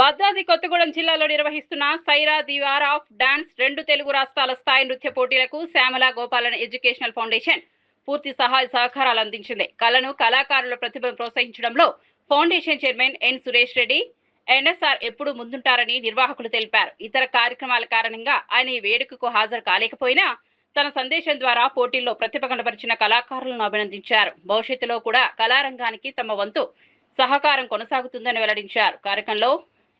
భద్రాద్రి కొత్తగూడెం జిల్లాలో నిర్వహిస్తున్న Saira the war of dance 2 Telugu రాష్ట్రాల స్థాయి నృత్య పోటీలకు శ్యామల గోపాలన్ ఎడ్యుకేషనల్ ఫౌండేషన్ పూర్తి సహాయ సహకారాలు అందించింది. కళను, కళాకారుల ప్రతిభను ప్రోత్సహించడంలో foundation chairman N Suresh Reddy, NSR ఎప్పుడూ ముందుంటారని నిర్వాహకులు తెలిపారు. ఇతర కార్యక్రమాల కారణంగా ఆయన ఈ వేడుకకు హాజరు కాలేకపోయినా తన సందేశం ద్వారా పోటీల్లో ప్రతిభ కనబరిచిన కళాకారులను అభినందించారు. భవిష్యత్తులో కూడా కళారంగానికి తమ వంతు సహకారం కొనసాగుతుందని వెల్లడించారు. కార్యక్రమంలో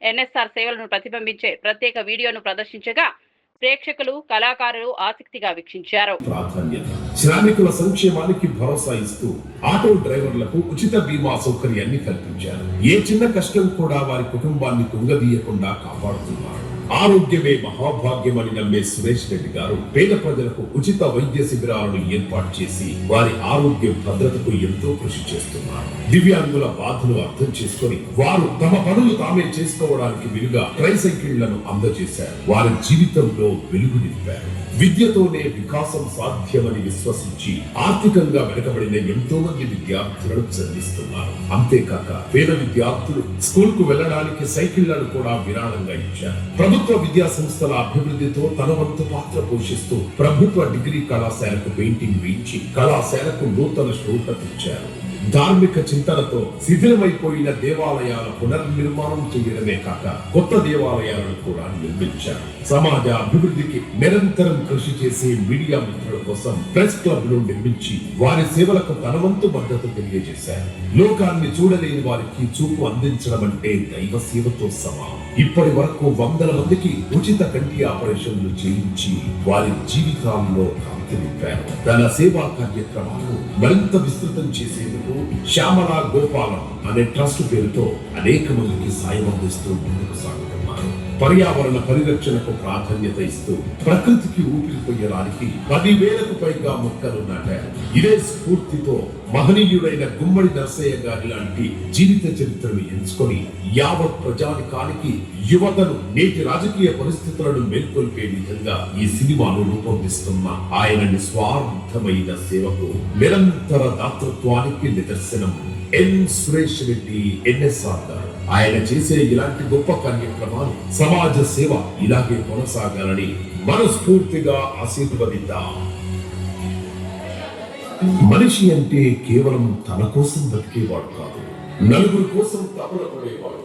ఎన్ఎస్ఆర్ సేవలను ప్రతిబింబించే ప్రత్యేక వీడియోను ప్రదర్శించగా ప్రేక్షకులు, కళాకారులు ఆసక్తిగా వీక్షించారు. శ్రామికుల సంక్షేమానికి భరోసా ఇస్తూ ఆటో డ్రైవర్లకు ఉచిత బీమా సౌకర్యాన్ని కల్పించారు. ఏ చిన్న కష్టం కూడా వారి కుటుంబాన్ని కుంగదీయకుండా కాపాడుతున్నారు. ఆరోగ్యమే మహాభాగ్యమని నమ్మే సురేష్ రెడ్డి గారు పేద ప్రజలకు ఉచిత వైద్య శిబిరాలను ఏర్పాటు చేసి వారి ఆరోగ్య భద్రతకు ఎంతో కృషి చేస్తున్నారు. దివ్యాంగుల బాధను అర్థం చేసుకుని వారు తమ పనులు తామే చేసుకోవడానికి వీలుగా ట్రైసైకిళ్లను అందజేశారు. వారి జీవితంలో వెలుగు నింపారు. విద్యతోనే వికాసం సాధ్యమని విశ్వసించి ఆర్థికంగా వెనుకబడిన ఎంతో మంది విద్యార్థులను చదివిస్తున్నారు. అంతేకాక పేద విద్యార్థులు స్కూల్ కు వెళ్లడానికి సైకిళ్లను కూడా విరాళంగా ఇచ్చారు. ప్రభుత్వ విద్యా సంస్థల అభివృద్ధితో తన వంతు పాత్ర పోషిస్తూ ప్రభుత్వ డిగ్రీ కళాశాలకు పెయింటింగ్ వేయించి కళాశాలకు నూతన శోభతిచ్చారు. ధార్మిక చింతనతో శిథిలమైపోయిన దేవాలయాల పునర్నిర్మాణం చేయడమే కాక కొత్త దేవాలయాలను కూడా నిర్మించారు. సమాజ అభివృద్ధికి నిరంతరం కృషి చేసే మీడియా మిత్రుల కోసం ప్రెస్ క్లబ్ ను నిర్మించి వారి సేవలకు తన వంతు మద్దతు తెలియజేశారు. లోకాన్ని చూడలేని వారికి చూపు అందించడం అంటే దైవ సేవతో సమానం. ఇప్పటి వరకు వందల మందికి ఉచిత కంటి ఆపరేషన్లు చేయించి వారి జీవితాల్లో నింపారు. తన సేవా కార్యక్రమాలను మరింత విస్తృతం చేసేందుకు శ్యామల గోపాలం అనే ట్రస్ట్ పేరుతో అనేక మందికి సాయం అందిస్తూ ముందుకు సాగుతున్నారు. పర్యావరణ పరిరక్షణకు ప్రాధాన్యత ఇస్తూ ప్రకృతికి ఊపిరిపోయడానికి 10,000కు పైగా మొక్కలు నాటారు. ఇదే స్ఫూర్తితో మహనీయుడైన గుమ్మడి నరసయ్య గారి లాంటి జీవిత చరిత్రను ఎంచుకొని యావత్ ప్రజానికానికి యువతను నేటి రాజకీయ పరిస్థితులను మేల్కొల్పే విధంగా ఈ సినిమాను రూపొందిస్తున్న ఆయన నిస్వార్థమైన సేవకు నిరంతర దాతృత్వానికి నిదర్శనం ఎన్ సురేష్ రెడ్డి, ఎన్ఎస్ఆర్ గారు. ఆయన చేసే ఇలాంటి గొప్ప కార్యక్రమాలు, సమాజ సేవ ఇలాగే కొనసాగాలని మనస్ఫూర్తిగా ఆశీర్వదిద్దాం. మనిషి అంటే కేవలం తన కోసం బతికేవాడు కాదు, నలుగురు కోసం తపన పడేవాడు.